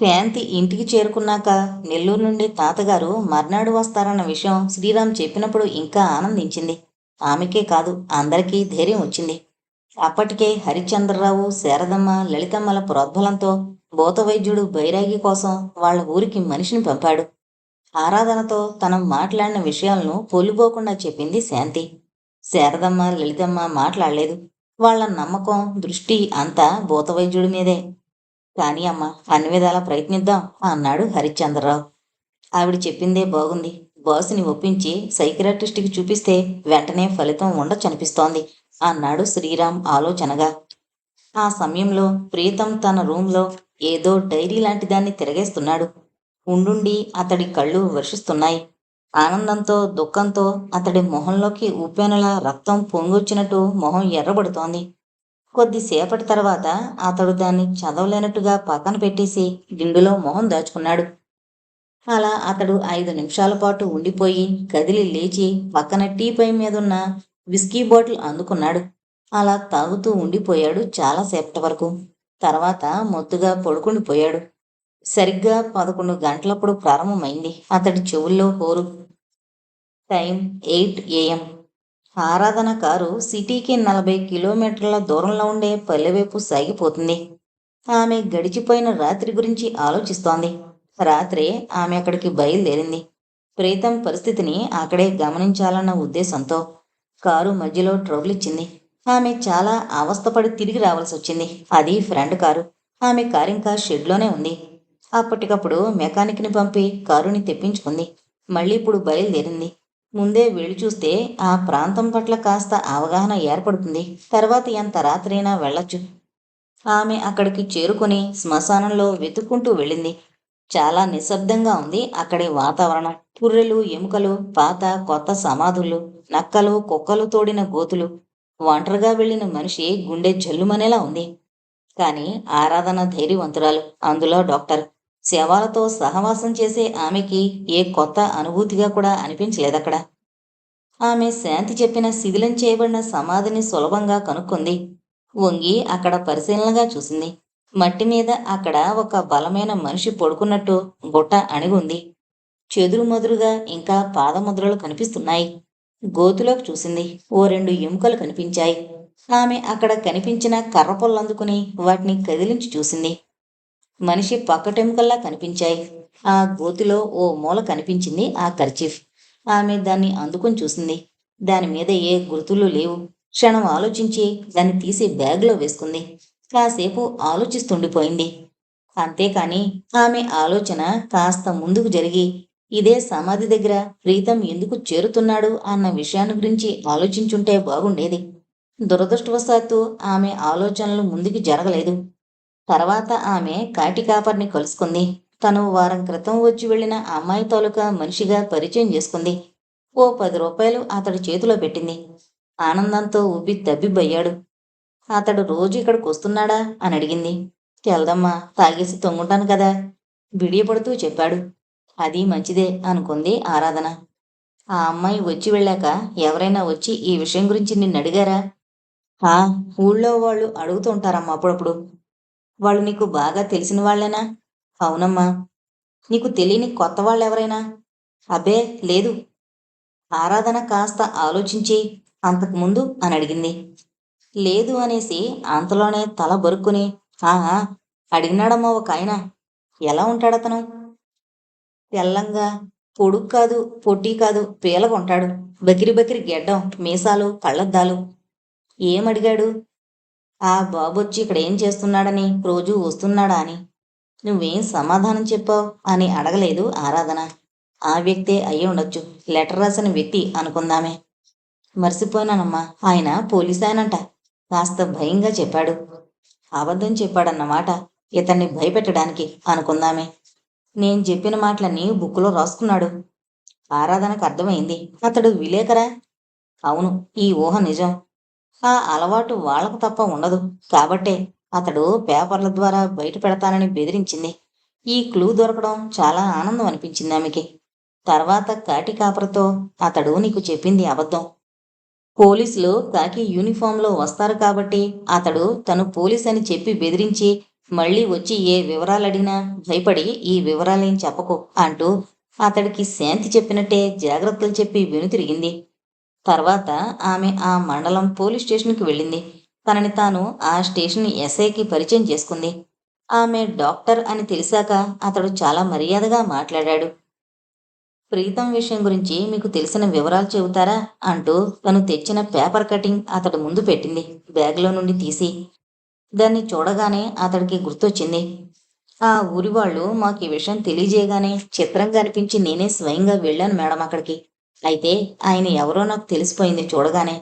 శాంతి ఇంటికి చేరుకున్నాక నెల్లూరు నుండి తాతగారు మర్నాడు వస్తారన్న విషయం శ్రీరామ్ చెప్పినప్పుడు ఇంకా ఆనందించింది. ఆమెకే కాదు, అందరికీ ధైర్యం వచ్చింది. అప్పటికే హరిశ్చంద్రరావు, శారదమ్మ, లలితమ్మల ప్రోద్బలంతో భూతవైద్యుడు బైరాగి కోసం వాళ్ళ ఊరికి మనిషిని పంపాడు. ఆరాధనతో తను మాట్లాడిన విషయాలను పొల్లుపోకుండా చెప్పింది శాంతి. శారదమ్మ, లలితమ్మ మాట్లాడలేదు. వాళ్ళ నమ్మకం, దృష్టి అంతా భూతవైద్యుడి మీదే. కానీ అమ్మ, అన్ని విధాలా ప్రయత్నిద్దాం అన్నాడు హరిశ్చంద్రరావు. ఆవిడ చెప్పిందే బాగుంది. బాసుని ఒప్పించి సైకియాట్రిస్ట్కి చూపిస్తే వెంటనే ఫలితం ఉండొచ్చనిపిస్తోంది అన్నాడు శ్రీరామ్ ఆలోచనగా. ఆ సమయంలో ప్రీతం తన రూంలో ఏదో డైరీ లాంటి దాన్ని తిరగేస్తున్నాడు. ఉండుండి అతడి కళ్ళు వర్షిస్తున్నాయి. ఆనందంతో, దుఃఖంతో అతడి మొహంలోకి ఉప్పెనలా రక్తం పొంగొచ్చినట్టు మొహం ఎర్రబడుతోంది. కొద్దిసేపటి తర్వాత అతడు దాన్ని చదవలేనట్టుగా పక్కన పెట్టేసి దిండులో మొహం దాచుకున్నాడు. అలా అతడు 5 నిమిషాల పాటు ఉండిపోయి కదిలి లేచి పక్కన టీపై మీదున్న విస్కీ బాటిల్ అందుకున్నాడు. అలా తాగుతూ ఉండిపోయాడు చాలాసేపటి వరకు. తర్వాత మొత్తుగా పడుకుండిపోయాడు. సరిగ్గా 11 గంటలప్పుడు ప్రారంభమైంది అతడి చెవుల్లో హోరు. Time 8 AM. ఆరాధన కారు సిటీకి 40 కిలోమీటర్ల దూరంలో ఉండే పల్లెవైపు సాగిపోతుంది. ఆమె గడిచిపోయిన రాత్రి గురించి ఆలోచిస్తోంది. రాత్రే ఆమె అక్కడికి బయలుదేరింది. ప్రీతం పరిస్థితిని అక్కడే గమనించాలన్న ఉద్దేశంతో. కారు మధ్యలో ట్రబుల్ ఇచ్చింది. ఆమె చాలా అవస్థపడి తిరిగి రావాల్సి వచ్చింది. అది ఫ్రెండ్ కారు. ఆమె కారింకా షెడ్లోనే ఉంది. అప్పటికప్పుడు మెకానిక్ని పంపి కారుని తెప్పించుకుంది. మళ్ళీ ఇప్పుడు బయలుదేరింది. ముందే వెళ్ళి చూస్తే ఆ ప్రాంతం పట్ల కాస్త అవగాహన ఏర్పడుతుంది. తర్వాత ఎంత రాత్రైనా వెళ్ళొచ్చు. ఆమె అక్కడికి చేరుకుని శ్మశానంలో వెతుక్కుంటూ వెళ్ళింది. చాలా నిశ్శబ్దంగా ఉంది అక్కడి వాతావరణం. పుర్రెలు, ఎముకలు, పాత కొత్త సమాధులు, నక్కలు, కుక్కలు తోడిన గోతులు. ఒంటరిగా వెళ్ళిన మనిషి గుండె జల్లుమనేలా ఉంది. కానీ ఆరాధన ధైర్యవంతురాలు, అందులో డాక్టర్. శవాలతో సహవాసం చేసే ఆమెకి ఏ కొత్త అనుభూతిగా కూడా అనిపించలేదక్కడ. ఆమె శాంతి చెప్పిన శిథిలం చేయబడిన సమాధిని సులభంగా కనుక్కుంది. వంగి అక్కడ పరిశీలనగా చూసింది. మట్టి మీద అక్కడ ఒక బలమైన మనిషి పడుకున్నట్టు గుట్ట అణిగుంది. చెదురుమదురుగా ఇంకా పాదముద్రలు కనిపిస్తున్నాయి. గోతులోకి చూసింది. ఓ 2 ఎముకలు కనిపించాయి. ఆమె అక్కడ కనిపించిన కర్రపొల్లందుకుని వాటిని కదిలించి చూసింది. మనిషి పక్కటెముకల్లా కనిపించాయి. ఆ గోతిలో ఓ మూల కనిపించింది ఆ కర్చీఫ్. ఆమె దాన్ని అందుకుని చూసింది. దాని మీద ఏ గుర్తులు లేవు. క్షణం ఆలోచించి దాన్ని తీసి బ్యాగ్లో వేసుకుంది. కాసేపు ఆలోచిస్తుండిపోయింది. అంతేకాని ఆమె ఆలోచన కాస్త ముందుకు జరిగి ఇదే సమాధి దగ్గర ప్రీతం ఎందుకు చేరుతున్నాడు అన్న విషయాన్ని గురించి ఆలోచించుంటే బాగుండేది. దురదృష్టవశాత్తు ఆమె ఆలోచనలు ముందుకు జరగలేదు. తర్వాత ఆమె కాటి కాపర్ని కలుసుకుంది. తను వారం క్రితం వచ్చి వెళ్ళిన అమ్మాయి తాలూకా మనిషిగా పరిచయం చేసుకుంది. ఓ 10 రూపాయలు అతడి చేతిలో పెట్టింది. ఆనందంతో ఉబ్బి తబ్బిబ్బయ్యాడు. అతడు రోజు ఇక్కడికి వస్తున్నాడా అని అడిగింది. తెల్దమ్మా, తాగేసి తొంగుంటాను కదా బిడియపడుతూ చెప్పాడు. అది మంచిదే అనుకుంది ఆరాధన. ఆ అమ్మాయి వచ్చి వెళ్ళాక ఎవరైనా వచ్చి ఈ విషయం గురించి నిన్ను అడిగారా? ఆ, ఊళ్ళో వాళ్ళు అడుగుతుంటారమ్మా అప్పుడప్పుడు. వాళ్ళు నీకు బాగా తెలిసిన వాళ్ళేనా? అవునమ్మా. నీకు తెలియని కొత్త వాళ్ళెవరైనా? అబ్బే లేదు. ఆరాధన కాస్త ఆలోచించి అంతకుముందు అని అడిగింది. లేదు అనేసి అంతలోనే తల బరుక్కుని ఆహా, అడిగినాడమ్మా ఒక ఆయన. ఎలా ఉంటాడతను? తెల్లంగా, పొడుగు కాదు, పొట్టి కాదు, పీలగుంటాడు. బకిరి బకిరి గెడ్డం, మీసాలు, కళ్ళద్దాలు. ఏమడిగాడు? ఆ బాబొచ్చి ఇక్కడ ఏం చేస్తున్నాడని, రోజూ వస్తున్నాడా అని. నువ్వేం సమాధానం చెప్పావు అని అడగలేదు ఆరాధన. ఆ వ్యక్తే అయ్యి ఉండొచ్చు, లెటర్ రాసిన వ్యక్తి అనుకుందామే. మర్చిపోయినానమ్మా, ఆయన పోలీసాయనంట కాస్త భయంగా చెప్పాడు. అబద్ధం చెప్పాడన్నమాట, ఇతన్ని భయపెట్టడానికి అనుకుందామే. నేను చెప్పిన మాటలన్నీ బుక్కులో రాసుకున్నాడు. ఆరాధనకు అర్థమైంది. అతడు విలేకరా? అవును, ఈ ఊహ నిజం. ఆ అలవాటు వాళ్లకు తప్ప ఉండదు. కాబట్టే అతడు పేపర్ల ద్వారా బయట పెడతానని బెదిరించింది. ఈ క్లూ దొరకడం చాలా ఆనందం అనిపించింది ఆమెకి. తర్వాత కాటి కాపరితో అతడు నీకు చెప్పింది అబద్ధం. పోలీసులు కాకి యూనిఫామ్లో వస్తారు కాబట్టి అతడు తను పోలీస్ అని చెప్పి బెదిరించి మళ్ళీ వచ్చి ఏ వివరాలు అడిగినా భయపడి ఈ వివరాలేం చెప్పకు అంటూ అతడికి శాంతి చెప్పినట్టే జాగ్రత్తలు చెప్పి వెనుతిరిగింది. తర్వాత ఆమె ఆ మండలం పోలీస్ స్టేషన్కి వెళ్ళింది. తనని తాను ఆ స్టేషన్ ఎస్ఐకి పరిచయం చేసుకుంది. ఆమె డాక్టర్ అని తెలిసాక అతడు చాలా మర్యాదగా మాట్లాడాడు. ప్రీతం విషయం గురించి మీకు తెలిసిన వివరాలు చెబుతారా అంటూ తను తెచ్చిన పేపర్ కటింగ్ అతడి ముందు పెట్టింది, బ్యాగ్లో నుండి తీసి. దాన్ని చూడగానే అతడికి గుర్తొచ్చింది. ఆ ఊరి వాళ్ళు మాకు ఈ విషయం తెలియజేయగానే చిత్రంగా అనిపించి నేనే స్వయంగా వెళ్ళాను మేడం అక్కడికి. అయితే ఆయన ఎవరో నాకు తెలిసిపోయింది చూడగానే.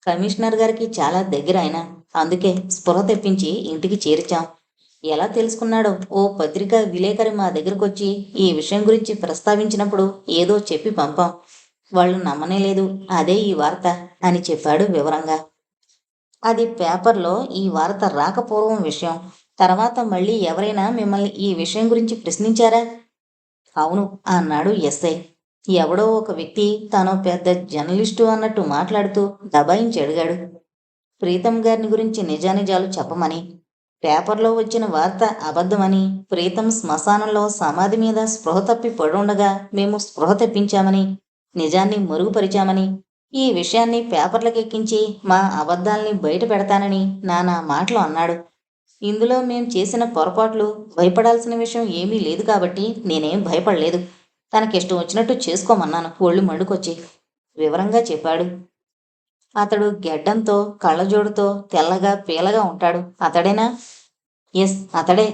కమిషనర్ గారికి చాలా దగ్గర ఆయన. అందుకే స్పృహ తెప్పించి ఇంటికి చేర్చాం. ఎలా తెలుసుకున్నాడో ఓ పత్రికా విలేకరి మా దగ్గరకొచ్చి ఈ విషయం గురించి ప్రస్తావించినప్పుడు ఏదో చెప్పి పంపాం. వాళ్ళు నమ్మనే లేదు. అదే ఈ వార్త అని చెప్పాడు వివరంగా. అది పేపర్లో ఈ వార్త రాకపూర్వం విషయం. తర్వాత మళ్ళీ ఎవరైనా మిమ్మల్ని ఈ విషయం గురించి ప్రశ్నించారా? అవును అన్నాడు ఎస్ఐ. ఎవడో ఒక వ్యక్తి తాను పెద్ద జర్నలిస్టు అన్నట్టు మాట్లాడుతూ దబాయించి అడిగాడు. ప్రీతం గారిని గురించి నిజానిజాలు చెప్పమని. పేపర్లో వచ్చిన వార్త అబద్ధమని, ప్రీతం శ్మశానంలో సమాధి మీద స్పృహ తప్పి పడుండగా మేము స్పృహ తెప్పించామని, నిజాన్ని మరుగుపరిచామని, ఈ విషయాన్ని పేపర్లకెక్కించి మా అబద్ధాల్ని బయట పెడతానని నానా మాటలు అన్నాడు. ఇందులో మేం చేసిన పొరపాట్లు భయపడాల్సిన విషయం ఏమీ లేదు కాబట్టి నేనేం భయపడలేదు. తనకిష్టం వచ్చినట్టు చేసుకోమన్నాను ఒళ్ళు మండుకొచ్చి వివరంగా చెప్పాడు. అతడు గెడ్డంతో కళ్ళజోడుతో తెల్లగా పీలగా ఉంటాడు. అతడేనా? ఎస్ అతడే.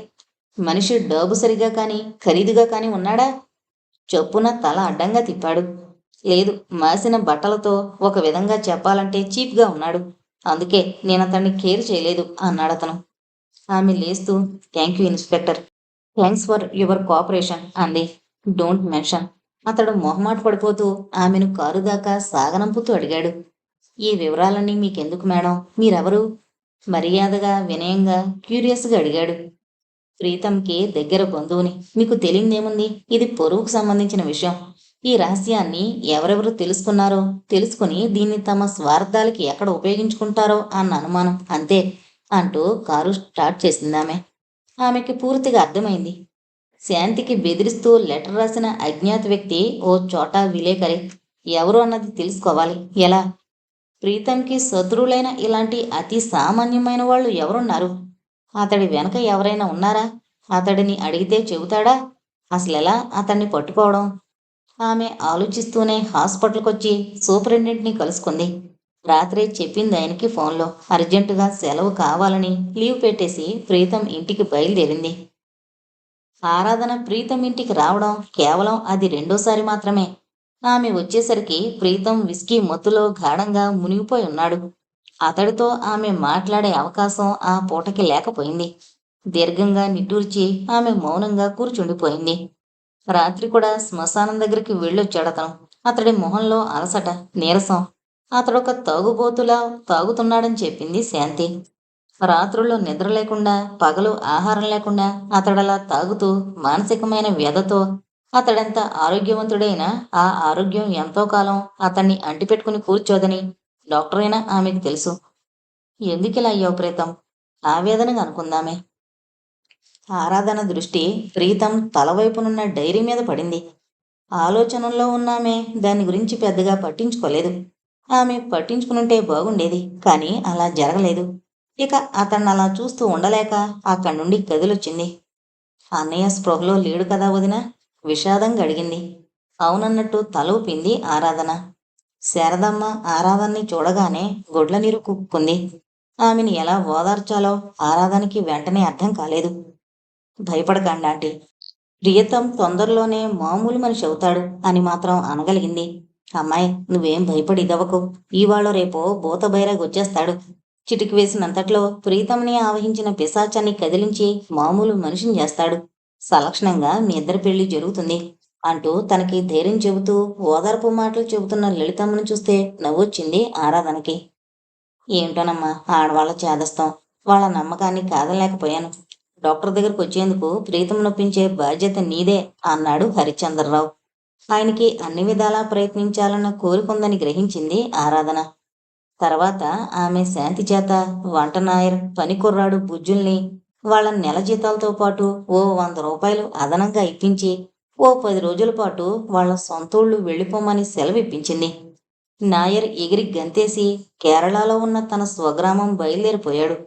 మనిషి డబ్బు సరిగా కాని ఖరీదుగా కాని ఉన్నాడా? చొప్పున తల అడ్డంగా తిప్పాడు. లేదు, మాసిన బట్టలతో ఒక విధంగా చెప్పాలంటే చీప్గా ఉన్నాడు. అందుకే నేనతన్ని కేర్ చేయలేదు అన్నాడతను. ఆమె లేస్తూ thank you inspector. Thanks for your cooperation అంది. Don't mention. అతడు మొహమాట పడిపోతూ ఆమెను కారు దాకా సాగనంపుతూ అడిగాడు. ఈ వివరాలన్నీ మీకెందుకు మేడం? మీరెవరు? మర్యాదగా వినయంగా క్యూరియస్గా అడిగాడు. ప్రీతంకి దగ్గర బంధువుని. మీకు తెలియదేముంది? ఇది పొరుగుకు సంబంధించిన విషయం. ఈ రహస్యాన్ని ఎవరెవరు తెలుసుకున్నారో తెలుసుకుని దీన్ని తమ స్వార్థాలకి ఎక్కడ ఉపయోగించుకుంటారో అన్న అనుమానం అంతే అంటూ కారు స్టార్ట్ చేసిందామె. ఆమెకి పూర్తిగా అర్థమైంది. శాంతికి బెదిరిస్తూ లెటర్ రాసిన అజ్ఞాత వ్యక్తి ఓ చోటా విలేకరి. ఎవరు అన్నది తెలుసుకోవాలి. ఎలా? ప్రీతంకి శత్రువులైన ఇలాంటి అతి సామాన్యమైన వాళ్ళు ఎవరున్నారు? అతడి వెనక ఎవరైనా ఉన్నారా? అతడిని అడిగితే చెబుతాడా? అసలెలా అతన్ని పట్టుకోవడం? ఆమె ఆలోచిస్తూనే హాస్పిటల్కొచ్చి సూపరింటెండెంట్ని కలుసుకుంది. రాత్రే చెప్పింది ఆయనకి ఫోన్లో. అర్జెంటుగా సెలవు కావాలని లీవ్ పెట్టేసి ప్రీతం ఇంటికి బయలుదేరింది. ఆరాధన ప్రీతం ఇంటికి రావడం కేవలం అది రెండోసారి మాత్రమే. ఆమె వచ్చేసరికి ప్రీతం విస్కీ మత్తులో గాఢంగా మునిగిపోయి ఉన్నాడు. అతడితో ఆమె మాట్లాడే అవకాశం ఆ పూటకి లేకపోయింది. దీర్ఘంగా నిట్టూర్చి ఆమె మౌనంగా కూర్చుండిపోయింది. రాత్రి కూడా శ్మశానం దగ్గరికి వెళ్ళొచ్చాడతను. అతడి మొహంలో అలసట, నీరసం. అతడొక తాగుబోతులా తాగుతున్నాడని చెప్పింది శాంతి. రాత్రుల్లో నిద్ర లేకుండా, పగలు ఆహారం లేకుండా అతడలా తాగుతూ మానసికమైన వ్యధతో అతడెంత ఆరోగ్యవంతుడైనా ఆ ఆరోగ్యం ఎంతో కాలం అతన్ని అంటిపెట్టుకుని కూర్చోదని డాక్టరైనా ఆమెకు తెలుసు. ఎందుకిలా అయ్యావు ప్రీతం? ఆవేదనగా అనుకుందామే. ఆరాధన దృష్టి ప్రీతం తలవైపునున్న డైరీ మీద పడింది. ఆలోచనల్లో ఉన్నామే దాని గురించి పెద్దగా పట్టించుకోలేదు. ఆమె పట్టించుకునుంటే బాగుండేది, కానీ అలా జరగలేదు. ఇక అతన్ని అలా చూస్తూ ఉండలేక అక్కడి నుండి కదిలొచ్చింది. అన్నయ్య స్పృహలో లేడు కదా వదిన? విషాదంగా అడిగింది. అవునన్నట్టు తల ఊపింది ఆరాధన. శారదమ్మ ఆరాధనని చూడగానే గొడ్ల నీరు కుక్కుంది. ఆమెను ఎలా ఓదార్చాలో ఆరాధనకి వెంటనే అర్థం కాలేదు. భయపడకండి ఆంటీ, ప్రియతం తొందరలోనే మామూలు మనిషి అవుతాడు అని మాత్రం అనగలిగింది. అమ్మాయి, నువ్వేం భయపడి ఇదవకు. ఇవాళ రేపో భూత బైరాగ్ వచ్చేస్తాడు. చిటికి వేసినంతట్లో ప్రీతంని ఆవహించిన పిశాచాన్ని కదిలించి మామూలు మనిషిని చేస్తాడు. సలక్షణంగా మీ ఇద్దరి పెళ్లి జరుగుతుంది అంటూ తనకి ధైర్యం చెబుతూ ఓదార్పు మాటలు చెబుతున్న లలితమ్మను చూస్తే నవ్వొచ్చింది ఆరాధనకి. ఏంటోనమ్మా ఆడవాళ్ళ చేదస్తం. వాళ్ళ నమ్మకాన్ని కాదలేకపోయాను. డాక్టర్ దగ్గరకు వచ్చేందుకు ప్రీతం నొప్పించే బాధ్యత నీదే అన్నాడు హరిశ్చంద్రరావు. ఆయనకి అన్ని విధాలా ప్రయత్నించాలన్న కోరికుందని గ్రహించింది ఆరాధన. తర్వాత ఆమె శాంతి చేత వంటనాయర్, పనికుర్రాడు బుజ్జుల్ని వాళ్ళ నెల జీతాలతో పాటు ఓ 100 రూపాయలు అదనంగా ఇప్పించి ఓ 10 రోజుల పాటు వాళ్ళ సొంతూళ్ళు వెళ్ళిపోమని సెలవిప్పించింది. నాయర్ ఎగిరి గంతేసి కేరళలో ఉన్న తన స్వగ్రామం బయలుదేరిపోయాడు.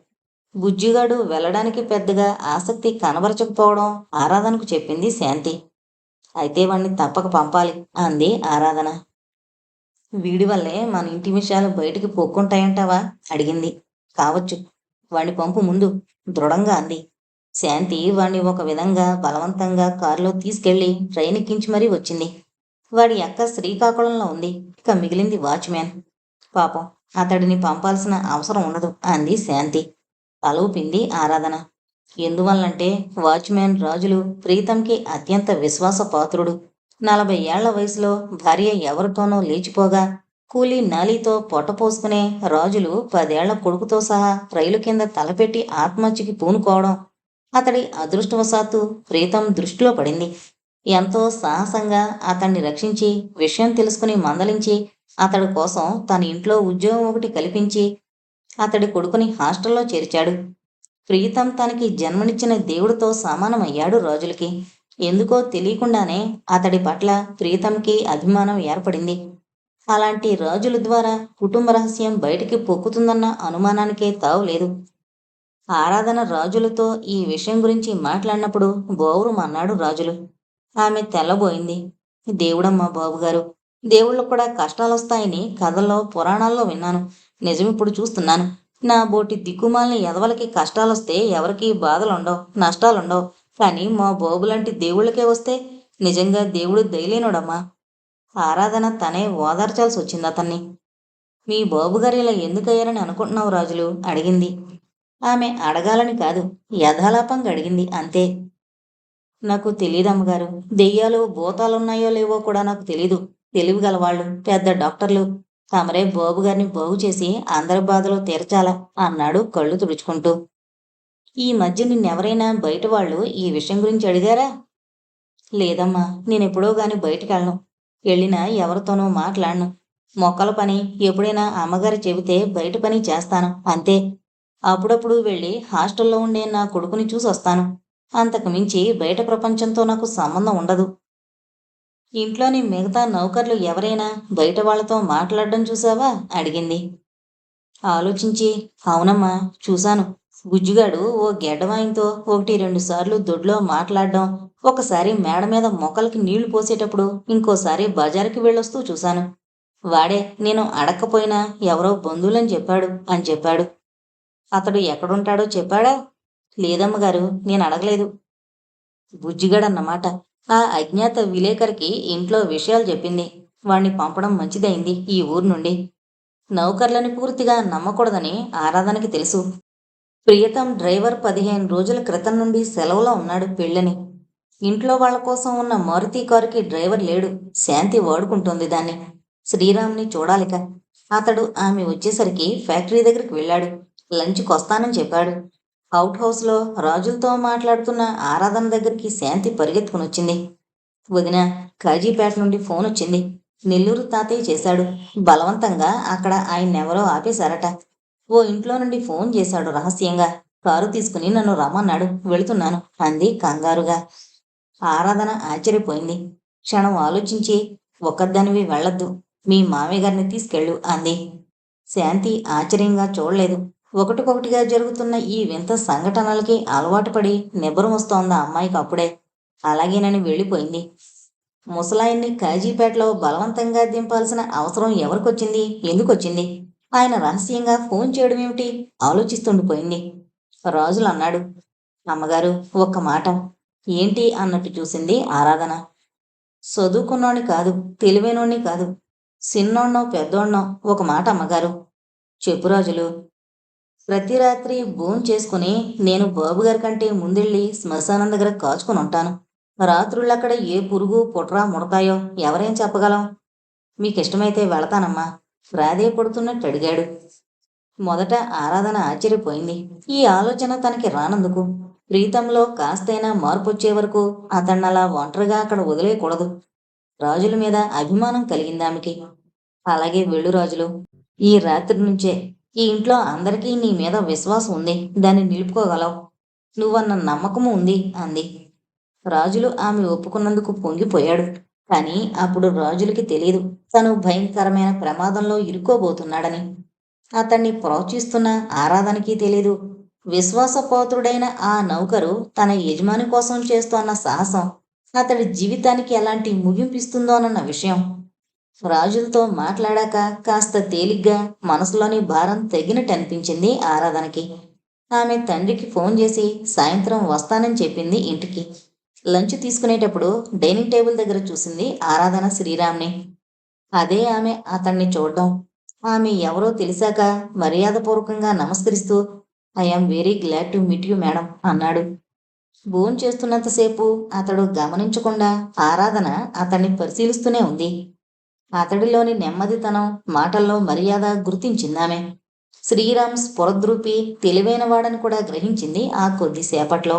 బుజ్జిగాడు వెళ్ళడానికి పెద్దగా ఆసక్తి కనబరచకపోవడం ఆరాధనకు చెప్పింది శాంతి. అయితే వాణ్ణి తప్పక పంపాలి అంది ఆరాధన. వీడి వల్లే మన ఇంటి విషయాలు బయటికి పొక్కుంటాయంటావా అడిగింది. కావచ్చు, వాణ్ణి పంపు ముందు దృఢంగా అంది. శాంతి వాణ్ణి ఒక విధంగా బలవంతంగా కారులో తీసుకెళ్లి ట్రైన్ ఎక్కించి మరీ వచ్చింది. వాడి అక్క శ్రీకాకుళంలో ఉంది. ఇక మిగిలింది వాచ్మ్యాన్. పాపం, అతడిని పంపాల్సిన అవసరం ఉండదు అంది శాంతి. తలూపింది ఆరాధన. ఎందువల్లంటే వాచ్మ్యాన్ రాజులు ప్రీతంకి అత్యంత విశ్వాసపాత్రుడు. 40 ఏళ్ల వయసులో భార్య ఎవరితోనో లేచిపోగా కూలీ నాలీతో పొట్టపోసుకునే రాజులు 10 ఏళ్ల కొడుకుతో సహా రైలు కింద తలపెట్టి ఆత్మహత్యకి పూనుకోవడం అతడి అదృష్టవశాత్తు ప్రీతం దృష్టిలో పడింది. ఎంతో సాహసంగా అతన్ని రక్షించి విషయం తెలుసుకుని మందలించి అతడి కోసం తన ఇంట్లో ఉద్యోగం ఒకటి కల్పించి అతడి కొడుకుని హాస్టల్లో చేర్చాడు. ప్రీతం తనకి జన్మనిచ్చిన దేవుడితో సమానమయ్యాడు రాజులకి. ఎందుకో తెలియకుండానే అతడి పట్ల ప్రీతంకి అభిమానం ఏర్పడింది. అలాంటి రాజుల ద్వారా కుటుంబ రహస్యం బయటికి పొక్కుతుందన్న అనుమానానికే తావులేదు. ఆరాధన రాజులతో ఈ విషయం గురించి మాట్లాడినప్పుడు బోరుమన్నాడు రాజులు. ఆమె తెల్లబోయింది. దేవుడమ్మా బాబుగారు, దేవుళ్ళకు కూడా కష్టాలొస్తాయని కథల్లో పురాణాల్లో విన్నాను. నిజమిప్పుడు చూస్తున్నాను. నా బోటి దిక్కుమాలిన ఎదవలకి కష్టాలొస్తే ఎవరికీ బాధలుండవు, నష్టాలుండవు. కానీ మా బాబులాంటి దేవుళ్ళకే వస్తే నిజంగా దేవుడు దయలేనోడమ్మా. ఆరాధన తనే ఓదార్చాల్సి వచ్చింది అతన్ని. మీ బాబుగారు ఇలా ఎందుకయ్యారని అనుకుంటున్నావు రాజులు అడిగింది. ఆమె అడగాలని కాదు, యథాలాపంగా అడిగింది అంతే. నాకు తెలీదమ్మగారు. దెయ్యాలు భూతాలున్నాయో లేవో కూడా నాకు తెలీదు. తెలివిగలవాళ్ళు పెద్ద డాక్టర్లు. తమరే బాబుగారిని బాగుచేసి అందరి బాధలు తీర్చాలా అన్నాడు కళ్ళు తుడుచుకుంటూ. ఈ మధ్య నిన్నెవరైనా బయట వాళ్ళు ఈ విషయం గురించి అడిగారా? లేదమ్మా, నేనెప్పుడో గాని బయటికెళ్ళను. వెళ్ళినా ఎవరితోనూ మాట్లాడను. మొక్కల పని ఎప్పుడైనా అమ్మగారు చెబితే బయట పని చేస్తాను అంతే. అప్పుడప్పుడు వెళ్ళి హాస్టల్లో ఉండే నా కొడుకుని చూసొస్తాను. అంతకు మించి బయట ప్రపంచంతో నాకు సంబంధం ఉండదు. ఇంట్లోని మిగతా నౌకర్లు ఎవరైనా బయట వాళ్ళతో మాట్లాడడం చూసావా అడిగింది. ఆలోచించి అవునమ్మా చూశాను. బుజ్జిగాడు ఓ గెడ్డవాయంతో 1-2 సార్లు దొడ్లో మాట్లాడడం, ఒకసారి మేడ మీద మొక్కలకి నీళ్లు పోసేటప్పుడు ఇంకోసారి బజారుకి వెళ్ళొస్తూ చూశాను. వాడే నేను అడక్కపోయినా ఎవరో బంధువులని చెప్పాడు అని చెప్పాడు. అతడు ఎక్కడుంటాడో చెప్పాడా? లేదమ్మగారు, నేను అడగలేదు. బుజ్జిగాడన్నమాట. ఆ అజ్ఞాత విలేకరికి ఇంట్లో విషయాలు చెప్పింది. వాణ్ణి పంపడం మంచిదైంది ఈ ఊరు నుండి. నౌకర్లని పూర్తిగా నమ్మకూడదని ఆరాధనకి తెలుసు. ప్రియతం డ్రైవర్ 15 రోజుల క్రితం నుండి సెలవులో ఉన్నాడు పెళ్ళని. ఇంట్లో వాళ్ళ కోసం ఉన్న మారుతి కారుకి డ్రైవర్ లేడు. శాంతి వాడుకుంటోంది దాన్ని. శ్రీరామ్ని చూడాలిక. అతడు ఆమె వచ్చేసరికి ఫ్యాక్టరీ దగ్గరికి వెళ్ళాడు. లంచ్కి వస్తానని చెప్పాడు. అవుట్ హౌస్లో రాజులతో మాట్లాడుతున్న ఆరాధన దగ్గరికి శాంతి పరిగెత్తుకునొచ్చింది. వదిన, కాజీపేట నుండి ఫోన్ వచ్చింది. నెల్లూరు తాతయ్య చేశాడు. బలవంతంగా అక్కడ ఆయన్నెవరో ఆపేశారట. ఓ ఇంట్లో నుండి ఫోన్ చేశాడు రహస్యంగా. కారు తీసుకుని నన్ను రమ్మన్నాడు. వెళుతున్నాను అంది కంగారుగా. ఆరాధన ఆశ్చర్యపోయింది. క్షణం ఆలోచించి ఒక్కదానివి వెళ్ళొద్దు, మీ మామయ్య గారిని తీసుకెళ్ళు అంది. శాంతి ఆశ్చర్యంగా చూడలేదు. ఒకటికొకటిగా జరుగుతున్న ఈ వింత సంఘటనలకి అలవాటు పడి నిబ్బరం వస్తోంది ఆ అమ్మాయికి అప్పుడే. అలాగేనని వెళ్ళిపోయింది. ముసలాయన్ని కాజీపేటలో బలవంతంగా దింపాల్సిన అవసరం ఎవరికొచ్చింది, ఎందుకొచ్చింది? ఆయన రహస్యంగా ఫోన్ చేయడం ఏమిటి? ఆలోచిస్తుండిపోయింది. రాజులు అన్నాడు. అమ్మగారు, ఒక్క మాట. ఏంటి అన్నట్టు చూసింది ఆరాధన. చదువుకున్నోణ్ణి కాదు, తెలివైనోణ్ణి కాదు, చిన్నోణ్ణో పెద్దోణ్ణో ఒక మాట అమ్మగారు. చెప్పు రాజులు. ప్రతి రాత్రి భోంచేసుకుని నేను బాబుగారి కంటే ముందెళ్ళి శ్మశానం దగ్గర కాచుకుని ఉంటాను. రాత్రుళ్ళక్కడ ఏ పురుగు పుట్రా ముడతాయో ఎవరేం చెప్పగలం? మీకిష్టమైతే వెళతానమ్మా ప్రాధేయపడుతున్నట్టు అడిగాడు. మొదట ఆరాధన ఆశ్చర్యపోయింది. ఈ ఆలోచన తనకి రానందుకు. ప్రీతంలో కాస్తైనా మార్పొచ్చే వరకు అతన్నలా ఒంటరిగా అక్కడ వదిలేయకూడదు. రాజుల మీద అభిమానం కలిగింది ఆమెకి. అలాగే వెళ్ళు రాజులు. ఈ రాత్రి నుంచే. ఈ ఇంట్లో అందరికీ నీ మీద విశ్వాసం ఉంది. దాన్ని నిలుపుకోగలవు. నువ్వన్న నమ్మకము ఉంది అంది. రాజులు ఆమె ఒప్పుకున్నందుకు పొంగిపోయాడు. కానీ అప్పుడు రాజులకి తెలియదు తను భయంకరమైన ప్రమాదంలో ఇరుక్కోబోతున్నాడని. అతన్ని ప్రోత్సహిస్తున్న ఆరాధనకి తెలీదు విశ్వాసపాత్రుడైన ఆ నౌకరు తన యజమాని కోసం చేస్తోన్న సాహసం అతడి జీవితానికి ఎలాంటి ముగింపిస్తుందోనన్న విషయం. రాజులతో మాట్లాడాక కాస్త తేలిగ్గా మనసులోని భారం తగ్గినట్టు అనిపించింది ఆరాధనకి. ఆమె తండ్రికి ఫోన్ చేసి సాయంత్రం వస్తానని చెప్పింది ఇంటికి. లంచ్ తీసుకునేటప్పుడు డైనింగ్ టేబుల్ దగ్గర చూసింది ఆరాధన శ్రీరామ్ని. అదే ఆమె అతన్ని చూడ్డం. ఆమె ఎవరో తెలిసాక మర్యాదపూర్వకంగా నమస్కరిస్తూ I'm very glad to meet you madam అన్నాడు. భోంచేస్తున్నంతసేపు అతడు గమనించకుండా ఆరాధన అతన్ని పరిశీలిస్తూనే ఉంది. అతడిలోని నెమ్మదితనం, మాటల్లో మర్యాద గుర్తించిందామె. శ్రీరామ్ స్ఫురద్రూపి తెలివైనవాడని కూడా గ్రహించింది ఆ కొద్దిసేపట్లో.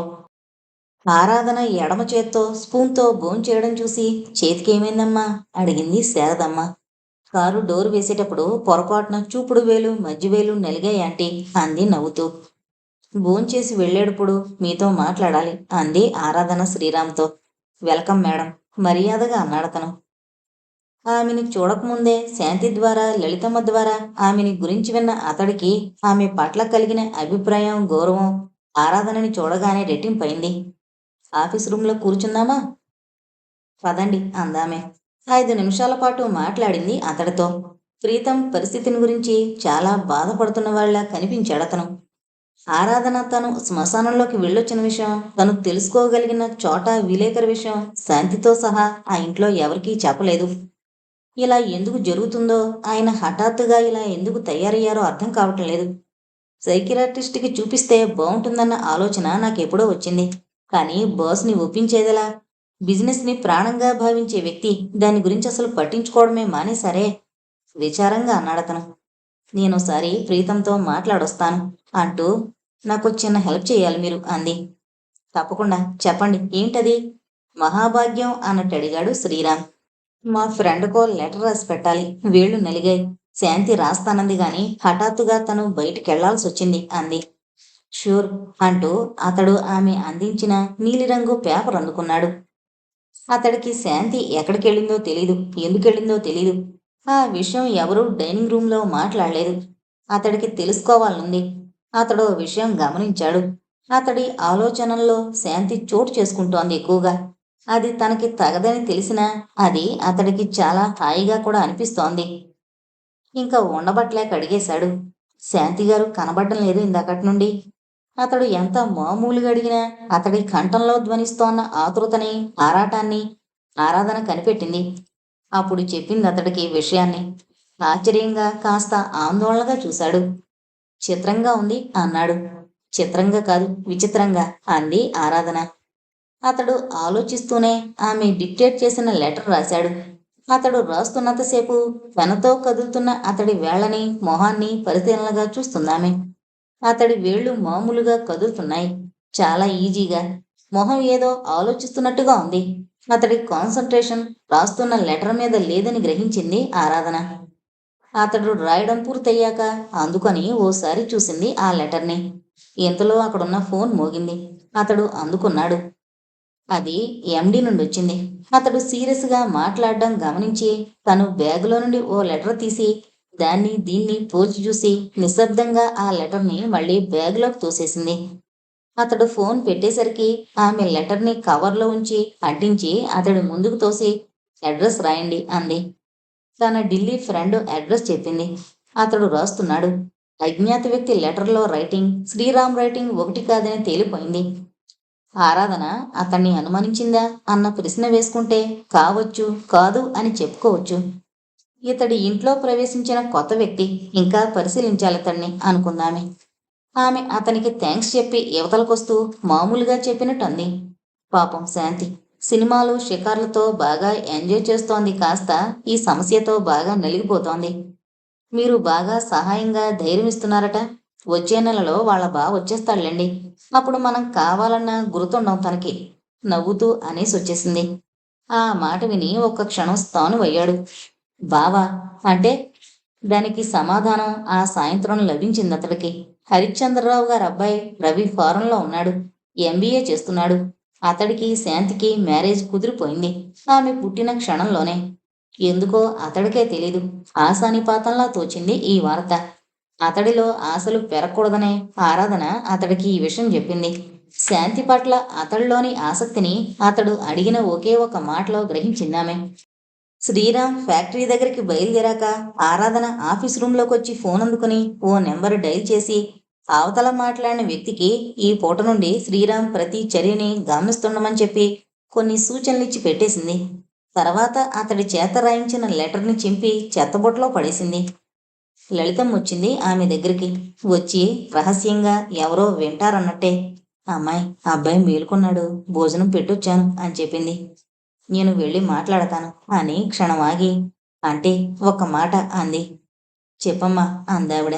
ఆరాధన ఎడమ చేత్తో స్పూన్తో భోంచేయడం చూసి చేతికేమైందమ్మా అడిగింది శారదమ్మ. కారు డోరు వేసేటప్పుడు పొరపాటున చూపుడు వేలు మధ్యవేలు నలిగాయంటీ అంది నవ్వుతూ. భోంచేసి వెళ్ళేటప్పుడు మీతో మాట్లాడాలి అంది ఆరాధన శ్రీరామ్తో. వెల్కమ్ మేడం మర్యాదగా అన్నాడతను. ఆమెని చూడకముందే శాంతి ద్వారా లలితమ్మ ద్వారా ఆమెని గురించి విన్న అతడికి ఆమె పట్ల కలిగిన అభిప్రాయం గౌరవం ఆరాధనని చూడగానే రెట్టింపైంది. ఆఫీస్ రూంలో కూర్చుందామా? పదండి అందామె. 5 నిమిషాల పాటు మాట్లాడింది అతడితో. ప్రీతం పరిస్థితిని గురించి చాలా బాధపడుతున్న వాళ్ళ కనిపించాడతను. ఆరాధన తను శ్మశానంలోకి వెళ్ళొచ్చిన విషయం, తను తెలుసుకోగలిగిన చోట విలేకరి విషయం శాంతితో సహా ఆ ఇంట్లో ఎవరికీ చెప్పలేదు. ఇలా ఎందుకు జరుగుతుందో, ఆయన హఠాత్తుగా ఇలా ఎందుకు తయారయ్యారో అర్థం కావటం లేదు. సైకియాట్రిస్ట్కి చూపిస్తే బాగుంటుందన్న ఆలోచన నాకెప్పుడో వచ్చింది. కానీ బాస్ని ఒప్పించేదెలా? బిజినెస్ని ప్రాణంగా భావించే వ్యక్తి దాని గురించి అసలు పట్టించుకోవడమే మానేసరే విచారంగా అన్నాడతను. నేనోసారి ప్రీతంతో మాట్లాడొస్తాను అంటూ నాకు చిన్న హెల్ప్ చేయాలి మీరు అంది. తప్పకుండా చెప్పండి ఏంటది? మహాభాగ్యం అన్నట్టు అడిగాడు శ్రీరామ్. మా ఫ్రెండ్కో లెటర్ రాసి పెట్టాలి. వేళ్లు నలిగాయి. శాంతి రాస్తానంది గాని హఠాత్తుగా తను బయటికెళ్లాల్సి వచ్చింది అంది. షూర్ అంటూ అతడు ఆమె అందించిన నీలిరంగు పేపర్ అందుకున్నాడు. అతడికి శాంతి ఎక్కడికెళ్ళిందో తెలీదు, ఎందుకెళ్ళిందో తెలీదు. ఆ విషయం ఎవరూ డైనింగ్ రూంలో మాట్లాడలేదు. అతడికి తెలుసుకోవాలనుంది. అతడు విషయం గమనించాడు. అతడి ఆలోచనల్లో శాంతి చోటు చేసుకుంటోంది ఎక్కువగా. అది తనకి తగదని తెలిసినా అది అతడికి చాలా హాయిగా కూడా అనిపిస్తోంది. ఇంకా ఉండబట్లేక అడిగేశాడు. శాంతిగారు కనబడ్డం లేదు ఇందాకటి నుండి. అతడు ఎంత మామూలుగా అడిగినా అతడి కంఠంలో ధ్వనిస్తోన్న ఆతృతని, ఆరాటాన్ని ఆరాధన కనిపెట్టింది. అప్పుడు చెప్పింది అతడికి విషయాన్ని. ఆశ్చర్యంగా కాస్త ఆందోళనగా చూశాడు. చిత్రంగా ఉంది అన్నాడు. చిత్రంగా కాదు విచిత్రంగా అంది ఆరాధన. అతడు ఆలోచిస్తూనే ఆమె డిక్టేట్ చేసిన లెటర్ రాశాడు. అతడు రాస్తున్నంతసేపు పెనతో కదులుతున్న అతడి వేళ్ళని మొహాన్ని పరిశీలనగా చూస్తుందామె. అతడి వేళ్ళు మామూలుగా కదులుతున్నాయి, చాలా ఈజీగా. మొహం ఏదో ఆలోచిస్తున్నట్టుగా ఉంది. అతడి కాన్సంట్రేషన్ రాస్తున్న లెటర్ మీద లేదని గ్రహించింది ఆరాధన. అతడు రాయడం పూర్తయ్యాక అందుకొని ఓసారి చూసింది ఆ లెటర్ని. ఇంతలో అక్కడున్న ఫోన్ మోగింది. అతడు అందుకున్నాడు. అది ఎండి నుండి వచ్చింది. అతడు సీరియస్గా మాట్లాడడం గమనించి తను బ్యాగులో నుండి ఓ లెటర్ తీసి దాన్ని దీన్ని పోచి చూసి నిశ్శబ్దంగా ఆ లెటర్ని మళ్ళీ బ్యాగులోకి తోసేసింది. అతడు ఫోన్ పెట్టేసరికి ఆమె లెటర్ని కవర్లో ఉంచి అంటించి అతడి ముందుకు తోసి అడ్రస్ రాయండి అంది. తన ఢిల్లీ ఫ్రెండ్ అడ్రస్ చెప్పింది. అతడు రాస్తున్నాడు. అజ్ఞాత వ్యక్తి లెటర్లో రైటింగ్ శ్రీరామ్ రైటింగ్ ఒకటి కాదని తేలిపోయింది. ఆరాధన అతన్ని అనుమానించిందా అన్న ప్రశ్న వేసుకుంటే కావచ్చు, కాదు అని చెప్పుకోవచ్చు. ఇతడి ఇంట్లో ప్రవేశించిన కొత్త వ్యక్తి, ఇంకా పరిశీలించాలతన్ని అనుకుందామె. ఆమె అతనికి థ్యాంక్స్ చెప్పి యువతలకొస్తూ మామూలుగా చెప్పినట్టు అంది. పాపం శాంతి సినిమాలు షికార్లతో బాగా ఎంజాయ్ చేస్తోంది, కాస్త ఈ సమస్యతో బాగా నలిగిపోతోంది. మీరు బాగా సహాయంగా ధైర్యం ఇస్తున్నారట. వచ్చే నెలలో వాళ్ళ బావ వచ్చేస్తాడులేండి. అప్పుడు మనం కావాలన్నా గుర్తుండం తనకి నవ్వుతూ అనేసి వచ్చేసింది. ఆ మాట విని ఒక్క క్షణం స్థాణువయ్యాడు. బావా అంటే? దానికి సమాధానం ఆ సాయంత్రం లభించింది అతడికి. హరిశ్చంద్రరావు గారి అబ్బాయి రవి ఫారంలో ఉన్నాడు. ఎంబీఏ చేస్తున్నాడు. అతడికి శాంతికి మ్యారేజ్ కుదిరిపోయింది. ఆమె పుట్టిన క్షణంలోనే. ఎందుకో అతడికే తెలీదు. ఆశానిపాతంలా తోచింది ఈ వార్త. అతడిలో ఆశలు పెరగకూడదనే ఆరాధన అతడికి ఈ విషయం చెప్పింది. శాంతి పట్ల అతడిలోని ఆసక్తిని అతడు అడిగిన ఒకే ఒక మాటలో గ్రహించిందామె. శ్రీరామ్ ఫ్యాక్టరీ దగ్గరికి బయలుదేరాక ఆరాధన ఆఫీస్ రూంలోకి వచ్చి ఫోన్ అందుకుని ఓ నెంబర్ డైల్ చేసి అవతల మాట్లాడిన వ్యక్తికి ఈ పూట నుండి శ్రీరామ్ ప్రతి చర్యని గమనిస్తుండమని చెప్పి కొన్ని సూచనలిచ్చి పెట్టేసింది. తర్వాత అతడి చేత రాయించిన లెటర్ని చింపి చెత్తబుట్టలో పడేసింది. లలితం వచ్చింది ఆమె దగ్గరికి. వచ్చి రహస్యంగా ఎవరో వింటారన్నట్టే, అమ్మాయి అబ్బాయి మేలుకున్నాడు, భోజనం పెట్టొచ్చాను అని చెప్పింది. నేను వెళ్ళి మాట్లాడతాను అని క్షణం ఆగి, అంటే ఒక్క మాట అంది. చెప్పమ్మా అందావిడ.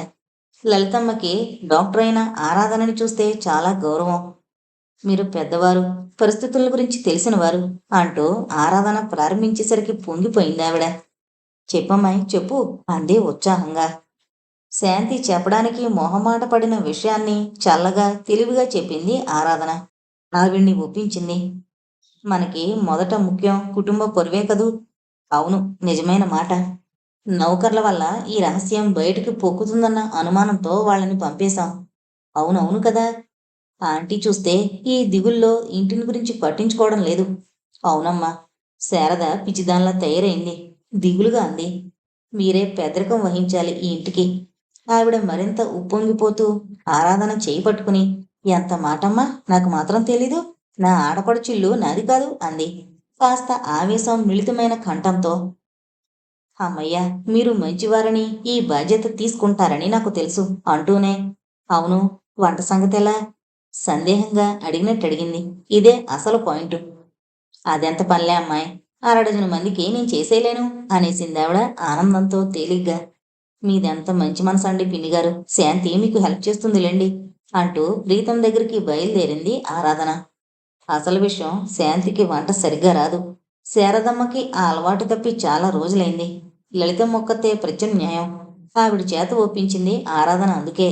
లలితమ్మకి డాక్టర్ అయిన ఆరాధనని చూస్తే చాలా గౌరవం. మీరు పెద్దవారు, పరిస్థితుల గురించి తెలిసినవారు అంటూ ఆరాధన ప్రారంభించేసరికి పొంగిపోయిందావిడ. చెప్పమ్మాయి చెప్పు అంది ఉత్సాహంగా. శాంతి చెప్పడానికి మొహమాట పడిన విషయాన్ని చల్లగా తెలివిగా చెప్పింది ఆరాధన. ఆవిడ్ని ఒప్పించింది. మనకి మొదట ముఖ్యం కుటుంబ పొరువే కదూ. అవును, నిజమైన మాట. నౌకర్ల వల్ల ఈ రహస్యం బయటికి పొక్కుతుందన్న అనుమానంతో వాళ్ళని పంపేశాం. అవునవును కదా. ఆంటీ చూస్తే ఈ దిగుల్లో ఇంటిని గురించి పట్టించుకోవడం లేదు. అవునమ్మా, శారద పిచ్చిదానిలా తయారైంది. దిగులుగా అంది. మీరే పెద్దరికం వహించాలి ఈ ఇంటికి. ఆవిడ మరింత ఉప్పొంగిపోతూ ఆరాధన చేయి పట్టుకుని, ఎంత మాటమ్మా, నాకు మాత్రం తెలీదు. నా ఆడపడుచిల్లు నాది కాదు అంది కాస్త ఆవేశం మిళితమైన కంఠంతో. అమ్మయ్య, మీరు మంచివారని ఈ బాధ్యత తీసుకుంటారని నాకు తెలుసు అంటూనే, అవును, వంట సంగతెలా? సందేహంగా అడిగినట్టు అడిగింది. ఇదే అసలు పాయింట్. అదెంత పనిలే అమ్మాయి, అరడజను మందికి నేను చేసేయలేను అనేసిందావిడ ఆనందంతో తేలిగ్గా. మీదెంత మంచి మనసండి పిన్నిగారు, శాంతి మీకు హెల్ప్ చేస్తుందిలేండి అంటూ ప్రీతం దగ్గరికి బయలుదేరింది ఆరాధన. అసలు విషయం, శాంతికి వంట సరిగ్గా రాదు. శారదమ్మకి ఆ అలవాటు తప్పి చాలా రోజులైంది. లలితమ్మొక్కతే ప్రత్యామ్నాయం. ఆవిడ చేత ఒప్పించింది ఆరాధన అందుకే.